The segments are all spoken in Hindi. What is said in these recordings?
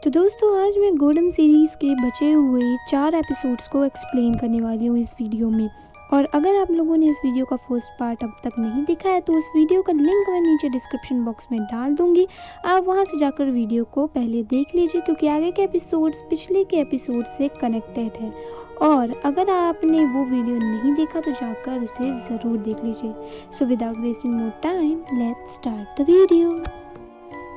तो दोस्तों आज मैं गोल्डन सीरीज़ के बचे हुए 4 एपिसोड्स को एक्सप्लेन करने वाली हूँ इस वीडियो में। और अगर आप लोगों ने इस वीडियो का फर्स्ट पार्ट अब तक नहीं देखा है तो उस वीडियो का लिंक मैं नीचे डिस्क्रिप्शन बॉक्स में डाल दूँगी। आप वहाँ से जाकर वीडियो को पहले देख लीजिए क्योंकि आगे के एपिसोड्स पिछले के एपिसोड से कनेक्टेड है। और अगर आपने वो वीडियो नहीं देखा तो जाकर उसे ज़रूर देख लीजिए। So without wasting more time let's start the video.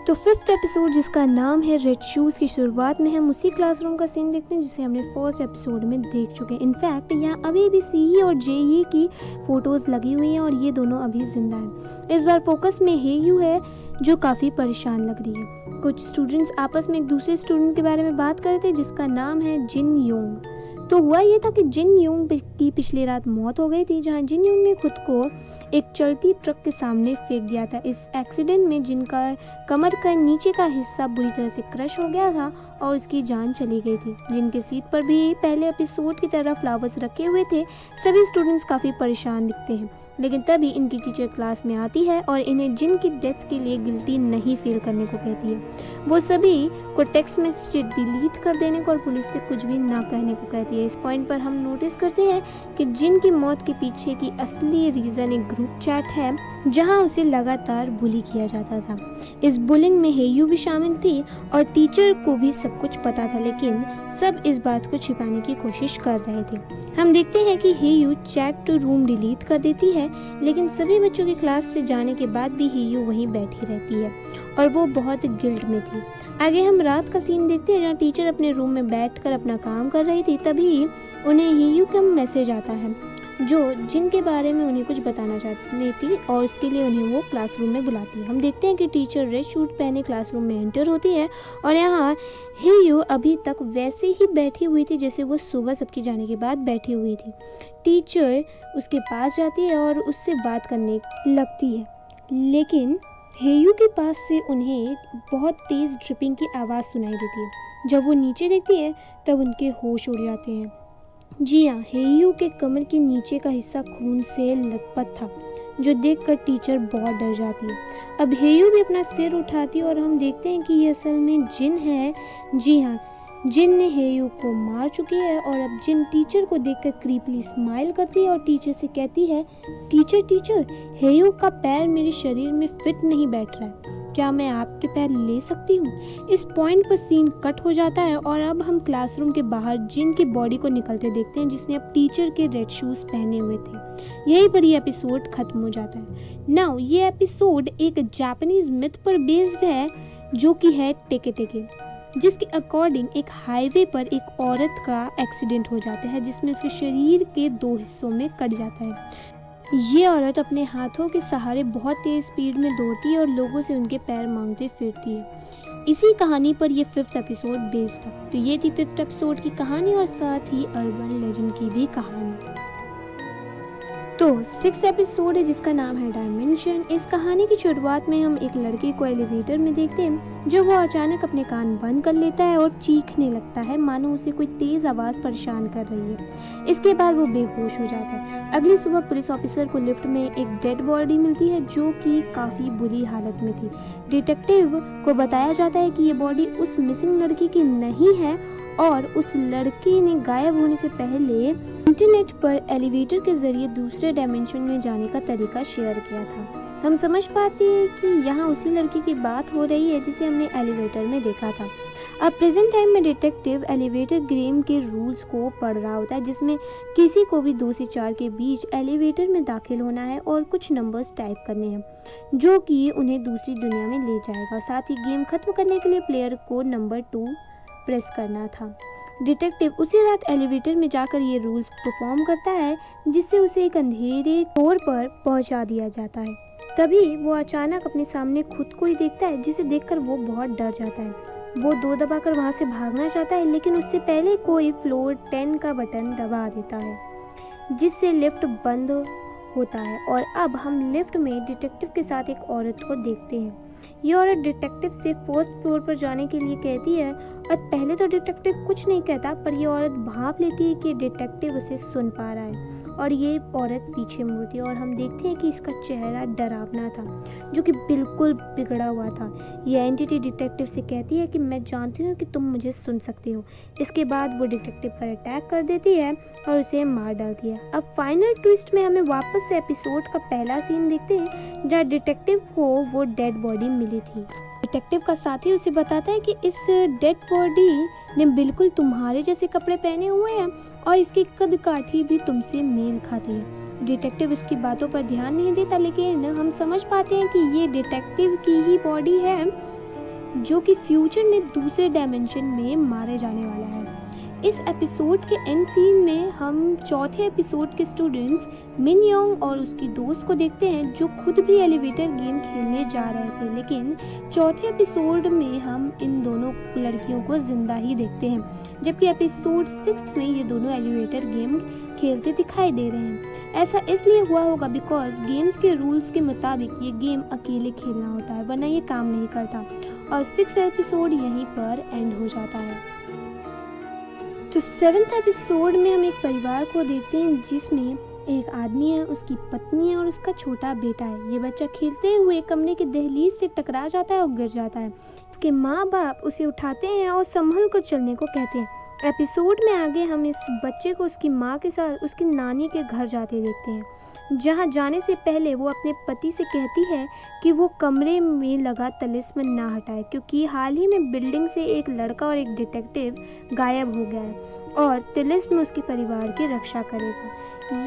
तो फिफ्थ एपिसोड जिसका नाम है रेड शूज़ की शुरुआत में हम उसी क्लासरूम का सीन देखते हैं जिसे हमने फर्स्ट एपिसोड में देख चुके हैं। इनफैक्ट यहाँ अभी भी सीई और जेई की फ़ोटोज़ लगी हुई हैं और ये दोनों अभी जिंदा हैं। इस बार फोकस में हेयू है जो काफ़ी परेशान लग रही है। कुछ स्टूडेंट्स आपस में एक दूसरे स्टूडेंट के बारे में बात कर रहे थे जिसका नाम है जिन योंग। तो हुआ ये था कि जिन योंग की पिछली रात मौत हो गई थी, जहाँ जिन योंग ने खुद को एक चलती ट्रक के सामने फेंक दिया था। इस एक्सीडेंट में जिनका कमर का नीचे का हिस्सा बुरी तरह से क्रश हो गया था और उसकी जान चली गई थी। जिनके सीट पर भी पहले एपिसोड की तरह फ्लावर्स रखे हुए थे। सभी स्टूडेंट्स काफ़ी परेशान दिखते हैं, लेकिन तभी इनकी टीचर क्लास में आती है और इन्हें जिन की डेथ के लिए गिल्टी नहीं फील करने को कहती है। वो सभी को टेक्स्ट मैसेज डिलीट कर देने को और पुलिस से कुछ भी ना कहने को कहती है। इस पॉइंट पर हम नोटिस करते हैं कि जिन की मौत के पीछे की असली रीज़न एक ग्रुप चैट है जहां उसे लगातार बुली किया जाता था। इस बुलिंग में हेयू भी शामिल थी और टीचर को भी सब कुछ पता था, लेकिन सब इस बात को छिपाने की कोशिश कर रहे थे। हम देखते हैं कि हेयू चैट टू रूम डिलीट कर देती है, लेकिन सभी बच्चों की क्लास से जाने के बाद भी हेयू वहीं बैठी रहती है और वो बहुत गिल्ट में थी। आगे हम रात का सीन देखते हैं जहाँ टीचर अपने रूम में बैठकर अपना काम कर रही थी। तभी उन्हें हेयू का मैसेज आता है जो जिनके बारे में उन्हें कुछ बताना चाहती थी और उसके लिए उन्हें वो क्लासरूम में बुलाती है। हम देखते हैं कि टीचर रेड सूट पहने क्लासरूम में एंटर होती है और यहाँ हेयू अभी तक वैसे ही बैठी हुई थी जैसे वो सुबह सबके जाने के बाद बैठी हुई थी। टीचर उसके पास जाती है और उससे बात करने लगती है, लेकिन हेयू के पास से उन्हें बहुत तेज़ ड्रिपिंग की आवाज़ सुनाई देती है। जब वो नीचे देखती है तब उनके होश उड़ जाते हैं। जी हाँ, हेयू के कमर के नीचे का हिस्सा खून से लथपथ था, जो देखकर टीचर बहुत डर जाती है। अब हेयू भी अपना सिर उठाती है और हम देखते हैं कि ये असल में जिन है। जी हाँ, जिन ने हेयू को मार चुकी है और अब जिन टीचर को देखकर क्रीपली स्माइल करती है और टीचर से कहती है, टीचर हेयू का पैर मेरे शरीर में फिट नहीं बैठ रहा है, क्या मैं आपके पैर ले सकती हूँ। इस पॉइंट पर सीन कट हो जाता है और अब हम क्लासरूम के बाहर जिन की बॉडी को निकलते देखते हैं जिसने अब टीचर के रेड शूज़ पहने हुए थे। यहीं पर ये एपिसोड खत्म हो जाता है। नाउ ये एपिसोड एक जापानीज मिथ पर बेस्ड है जो कि है टेके टेके, जिसके अकॉर्डिंग एक हाईवे पर एक औरत का एक्सीडेंट हो जाता है जिसमें उसके शरीर के 2 हिस्सों में कट जाता है। ये औरत अपने हाथों के सहारे बहुत तेज स्पीड में दौड़ती है और लोगों से उनके पैर मांगते फिरती है। इसी कहानी पर ये फिफ्थ एपिसोड बेस्ड था। तो ये थी फिफ्थ एपिसोड की कहानी और साथ ही अर्बन लेजेंड की भी कहानी। तो सिक्स्थ एपिसोड है जिसका नाम है डायमेंशन। इस कहानी की शुरुआत में हम एक लड़के को एलिवेटर में देखते हैं जो वो अचानक अपने कान बंद कर लेता है और चीखने लगता है मानो उसे कोई तेज आवाज़ परेशान कर रही है। इसके बाद वो बेहोश हो जाता है। अगली सुबह पुलिस ऑफिसर को लिफ्ट में एक डेड बॉडी मिलती है जो कि काफ़ी बुरी हालत में थी। डिटेक्टिव को बताया जाता है कि ये बॉडी उस मिसिंग लड़की की नहीं है और उस लड़के ने गायब होने से पहले इंटरनेट पर एलिवेटर के जरिए दूसरे डायमेंशन में जाने का तरीका शेयर किया था। हम समझ पाते हैं कि यहाँ उसी लड़की की बात हो रही है जिसे हमने एलिवेटर में देखा था। अब प्रेजेंट टाइम में डिटेक्टिव एलिवेटर गेम के रूल्स को पढ़ रहा होता है जिसमें किसी को भी 2 से 4 के बीच एलिवेटर में दाखिल होना है और कुछ नंबर्स टाइप करने हैं जो कि उन्हें दूसरी दुनिया में ले जाएगा। साथ ही गेम खत्म करने के लिए प्लेयर को नंबर 2 प्रेस करना था। डिटेक्टिव उसी रात एलिवेटर में जाकर ये रूल्स परफॉर्म करता है जिससे उसे एक अंधेरे फ्लोर पर पहुंचा दिया जाता है। तभी वो अचानक अपने सामने खुद को ही देखता है जिसे देखकर वो बहुत डर जाता है। वो 2 दबाकर वहां से भागना चाहता है, लेकिन उससे पहले कोई फ्लोर 10 का बटन दबा देता है जिससे लिफ्ट बंद होता है। और अब हम लिफ्ट में डिटेक्टिव के साथ एक औरत को देखते हैं ये औरत डिटेक्टिव से फर्स्ट फ्लोर पर जाने के लिए कहती है और पहले तो डिटेक्टिव कुछ नहीं कहता, पर ये औरत भांप लेती है कि डिटेक्टिव उसे सुन पा रहा है और ये औरत पीछे मुड़ती है और हम देखते हैं कि इसका चेहरा डरावना था, जो कि बिल्कुल बिगड़ा हुआ था। ये एंटिटी डिटेक्टिव से कहती है कि मैं जानती हूँ कि तुम मुझे सुन सकते हो। इसके बाद वो डिटेक्टिव पर अटैक कर देती है और उसे मार डालती है। अब फाइनल ट्विस्ट में हमें वापस से एपिसोड का पहला सीन देखते हैं जहाँ डिटेक्टिव को वो डेड बॉडी मिली थी। डिटेक्टिव का साथी उसे बताता है कि इस डेड बॉडी ने बिल्कुल तुम्हारे जैसे कपड़े पहने हुए हैं और इसकी कद काठी भी तुमसे मेल खाती है। डिटेक्टिव उसकी बातों पर ध्यान नहीं देता, लेकिन हम समझ पाते हैं कि ये डिटेक्टिव की ही बॉडी है जो कि फ्यूचर में दूसरे डायमेंशन में मारे जाने वाला है। इस एपिसोड के एंड सीन में हम चौथे एपिसोड के स्टूडेंट्स मिन योंग और उसकी दोस्त को देखते हैं जो खुद भी एलिवेटर गेम खेलने जा रहे थे, लेकिन चौथे एपिसोड में हम इन दोनों लड़कियों को जिंदा ही देखते हैं, जबकि एपिसोड 6 में ये दोनों एलिवेटर गेम खेलते दिखाई दे रहे हैं। ऐसा इसलिए हुआ होगा बिकॉज गेम्स के रूल्स के मुताबिक ये गेम अकेले खेलना होता है, वरना ये काम नहीं करता और 6 एपिसोड यहीं पर एंड हो जाता है। तो 7th एपिसोड में हम एक परिवार को देखते हैं जिसमें एक आदमी है, उसकी पत्नी है और उसका छोटा बेटा है। ये बच्चा खेलते हुए कमरे के दहलीज से टकरा जाता है और गिर जाता है। उसके माँ बाप उसे उठाते हैं और संभल कर चलने को कहते हैं। एपिसोड में आगे हम इस बच्चे को उसकी माँ के साथ उसकी नानी के घर जाते देखते हैं, जहाँ जाने से पहले वो अपने पति से कहती है कि वो कमरे में लगा तलिस्मन ना हटाए, क्योंकि हाल ही में बिल्डिंग से एक लड़का और एक डिटेक्टिव गायब हो गया है और तिलिस्म उसके परिवार की रक्षा करेगा।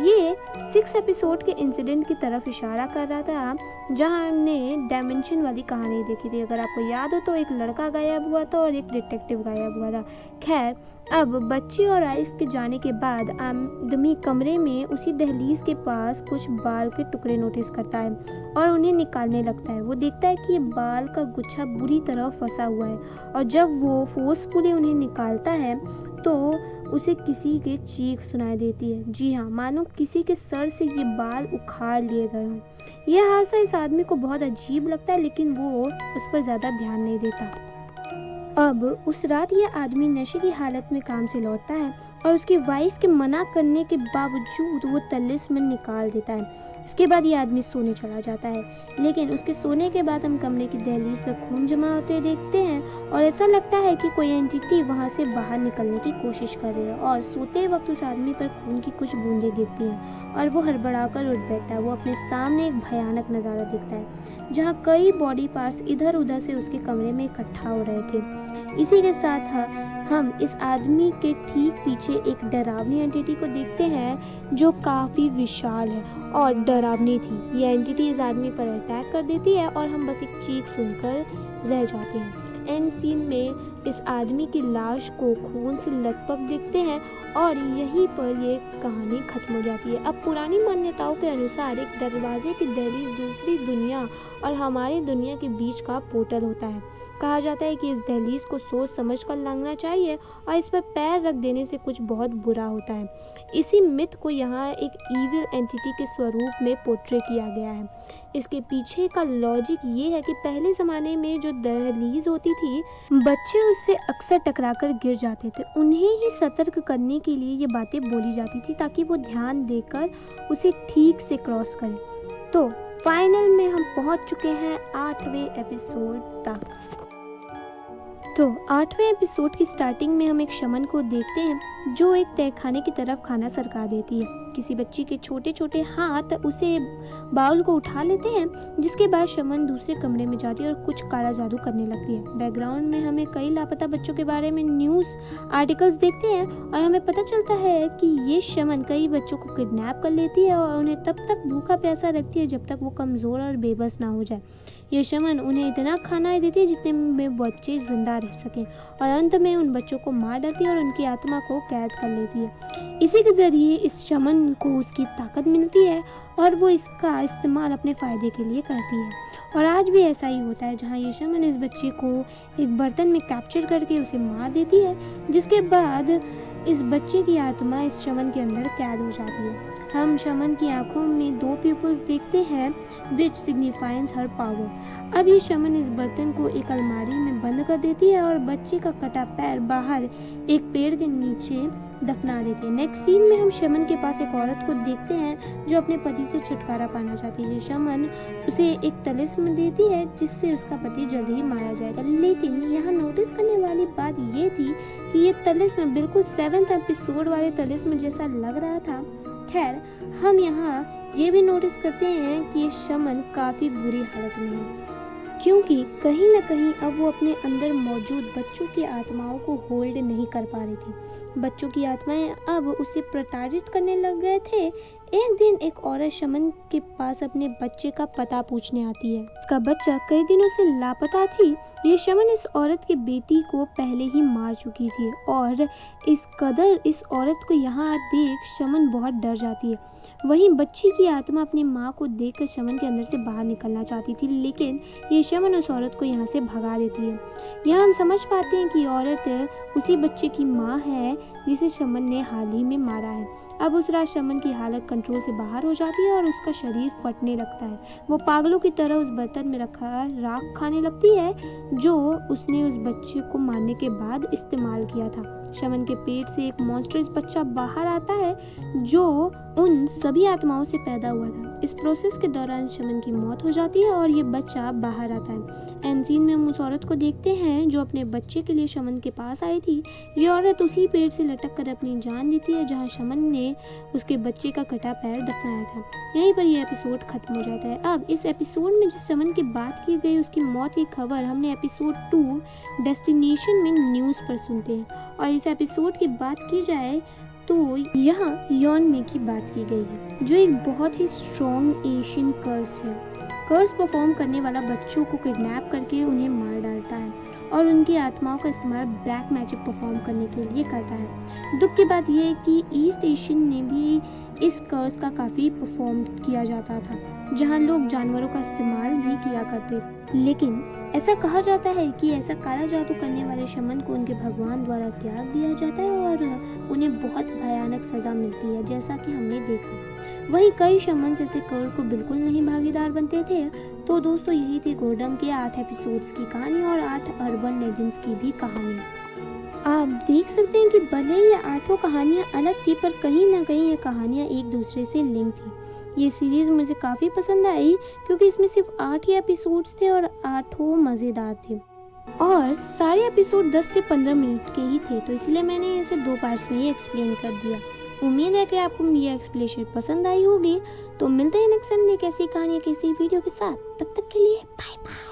ये 6 एपिसोड के इंसिडेंट की तरफ इशारा कर रहा था जहाँ हमने डायमेंशन वाली कहानी देखी थी। अगर आपको याद हो तो एक लड़का गायब हुआ था और एक डिटेक्टिव गायब हुआ था। खैर, अब बच्ची और आइफ के जाने के बाद आदमी कमरे में उसी दहलीज के पास कुछ बाल के टुकड़े नोटिस करता है और उन्हें निकालने लगता है। वो देखता है कि ये बाल का गुच्छा बुरी तरह फंसा हुआ है और जब वो फोर्सफुली उन्हें निकालता है तो उसे किसी के चीख सुनाई देती है। जी हाँ, मानो किसी के सर से ये बाल उखाड़ लिए गए हों। यह हादसा इस आदमी को बहुत अजीब लगता है, लेकिन वो उस पर ज़्यादा ध्यान नहीं देता। अब उस रात यह आदमी नशे की हालत में काम से लौटता है और उसकी वाइफ के मना करने के बावजूद वो तलिस्मन निकाल देता है। इसके बाद ये आदमी सोने चला जाता है, लेकिन उसके सोने के बाद हम कमरे की दहलीज पर खून जमा होते देखते हैं और ऐसा लगता है कि कोई एंटिटी वहाँ से बाहर निकलने की कोशिश कर रही है और सोते वक्त उस आदमी पर खून की कुछ बूंदें गिरती हैं और वो हड़बड़ाकर उठ बैठता है। वो अपने सामने एक भयानक नज़ारा देखता है जहाँ कई बॉडी पार्ट्स इधर उधर से उसके कमरे में इकट्ठा हो रहे थे। इसी के साथ हम इस आदमी के ठीक पीछे एक डरावनी एंटिटी को देखते हैं जो काफ़ी विशाल है और डरावनी थी। ये एंटिटी इस आदमी पर अटैक कर देती है और हम बस एक चीख सुनकर रह जाते हैं। एंड सीन में इस आदमी की लाश को खून से लथपथ देखते हैं और यहीं पर ये कहानी खत्म हो जाती है। अब पुरानी मान्यताओं के अनुसार एक दरवाजे की दहलीज दूसरी दुनिया और हमारी दुनिया के बीच का पोर्टल होता है। कहा जाता है कि इस दहलीज को सोच समझ कर लांघना चाहिए और इस पर पैर रख देने से कुछ बहुत बुरा होता है। इसी मिथ को यहाँ एक ईविल एंटिटी के स्वरूप में पोर्ट्रे किया गया है। इसके पीछे का लॉजिक ये है कि पहले ज़माने में जो दहलीज होती थी, बच्चे उससे अक्सर टकराकर गिर जाते थे। उन्हें ही सतर्क करने के लिए ये बातें बोली जाती थी ताकि वो ध्यान देकर उसे ठीक से क्रॉस करें। तो फाइनल में हम पहुंच चुके हैं 8वें एपिसोड तक। तो 8वें एपिसोड की स्टार्टिंग में हम एक शमन को देखते हैं जो एक तहखाने की तरफ खाना सरका देती है। किसी बच्ची के छोटे छोटे हाथ उसे बाउल को उठा लेते हैं, जिसके बाद शमन दूसरे कमरे में जाती है और कुछ काला जादू करने लगती है। बैकग्राउंड में हमें कई लापता बच्चों के बारे में न्यूज़ आर्टिकल्स देखते हैं और हमें पता चलता है कि ये शमन कई बच्चों को किडनैप कर लेती है और उन्हें तब तक भूखा प्यासा रखती है जब तक वो कमज़ोर और बेबस ना हो जाए। ये शमन उन्हें इतना खाना देती है जितने में बच्चे जिंदा रह सकें और अंत में उन बच्चों को मार डालती है और उनकी आत्मा को कैद कर लेती है। इसी के ज़रिए इस शमन को उसकी ताकत मिलती है और वो इसका इस्तेमाल अपने फ़ायदे के लिए करती है। और आज भी ऐसा ही होता है, जहाँ ये शमन इस बच्चे को एक बर्तन में कैप्चर करके उसे मार देती है, जिसके बाद इस बच्चे की आत्मा इस शमन के अंदर कैद हो जाती है। हम शमन की आंखों में 2 प्यूपल्स देखते हैं विच सिग्निफाइज हर पावर। अब ये शमन इस बर्तन को एक अलमारी में बंद कर देती है और बच्चे का कटा पैर बाहर एक पेड़ के नीचे दफना देती है। नेक्स्ट सीन में हम शमन के पास एक औरत को देखते हैं जो अपने पति से छुटकारा पाना चाहती है। शमन उसे एक तलिस्म देती है जिससे उसका पति जल्द ही मारा जाएगा। लेकिन यहाँ नोटिस करने वाली बात ये थी कि ये तलिस्म बिल्कुल 7th एपिसोड वाले तलिस्म जैसा लग रहा था। खैर, हम यहाँ ये भी नोटिस करते हैं कि ये शमन काफ़ी बुरी हालत में है, क्योंकि कहीं न कहीं अब वो अपने अंदर मौजूद बच्चों की आत्माओं को होल्ड नहीं कर पा रही थी। बच्चों की आत्माएं अब उसे प्रताड़ित करने लग गए थे। एक दिन एक औरत शमन के पास अपने बच्चे का पता पूछने आती है। उसका बच्चा कई दिनों से लापता थी। ये शमन इस औरत की बेटी को पहले ही मार चुकी थी और इस कदर इस औरत को यहाँ देख शमन बहुत डर जाती है। वहीं बच्ची की आत्मा अपनी माँ को देखकर शमन के अंदर से बाहर निकलना चाहती थी, लेकिन ये शमन उस औरत को यहाँ से भगा देती है। यहाँ हम समझ पाते हैं कि औरत उसी बच्चे की माँ है जिसे शमन ने हाल ही में मारा है। अब उस रात शमन की हालत कंट्रोल से बाहर हो जाती है और उसका शरीर फटने लगता है। वो पागलों की तरह उस बर्तन में रखा राख खाने लगती है जो उसने उस बच्चे को मारने के बाद इस्तेमाल किया था। शमन के पेट से एक मॉन्स्टरस बच्चा बाहर आता है जो उन सभी आत्माओं से पैदा हुआ था। इस प्रोसेस के दौरान शमन की मौत हो जाती है और ये बच्चा बाहर आता है। एंड सीन में हम उस औरत को देखते हैं जो अपने बच्चे के लिए शमन के पास आई थी। ये औरत उसी पेड़ से लटक कर अपनी जान देती है जहाँ शमन ने उसके बच्चे का कटा पैर दफनाया था। यहीं पर यह एपिसोड खत्म हो जाता है। अब इस एपिसोड में जिस शमन की बात की गई उसकी मौत की खबर हमने एपिसोड 2 डेस्टिनेशन में न्यूज़ पर सुनते हैं। और इस एपिसोड की बात की जाए तो यहाँ यॉनमे की बात की गई है जो एक बहुत ही स्ट्रॉन्ग एशियन कर्स है। कर्स परफॉर्म करने वाला बच्चों को किडनैप करके उन्हें मार डालता है और उनकी आत्माओं का इस्तेमाल ब्लैक मैजिक परफॉर्म करने के लिए करता है। दुख की बात यह है कि ईस्ट एशियन में भी इस कर्स का काफ़ी परफॉर्म किया जाता था, जहां लोग जानवरों का इस्तेमाल भी किया करते थे। लेकिन ऐसा कहा जाता है कि ऐसा काला जादू करने वाले शमन को उनके भगवान द्वारा त्याग दिया जाता है और उन्हें बहुत भयानक सज़ा मिलती है, जैसा कि हमने देखा। वहीं कई शमन ऐसे कर्स को बिल्कुल नहीं भागीदार बनते थे। तो दोस्तों, यही थी गोल्डम के 8 एपिसोड्स की कहानी और 8 अर्बन लेजेंड्स की भी कहानी। आप देख सकते हैं कि भले ही ये 8 कहानियाँ अलग थी पर कहीं ना कहीं ये कहानियाँ एक दूसरे से लिंक थी। ये सीरीज़ मुझे काफ़ी पसंद आई क्योंकि इसमें सिर्फ 8 ही एपिसोड्स थे और 8 मज़ेदार थे और सारे एपिसोड 10 से 15 मिनट के ही थे, तो इसलिए मैंने इसे 2 पार्ट्स में ही एक्सप्लेन कर दिया। उम्मीद है कि आपको ये एक्सप्लेनेशन पसंद आई होगी। तो मिलते हैं नेक्स्ट संडे कैसी कहानी कैसी वीडियो के साथ। तब तक के लिए बाय बाय।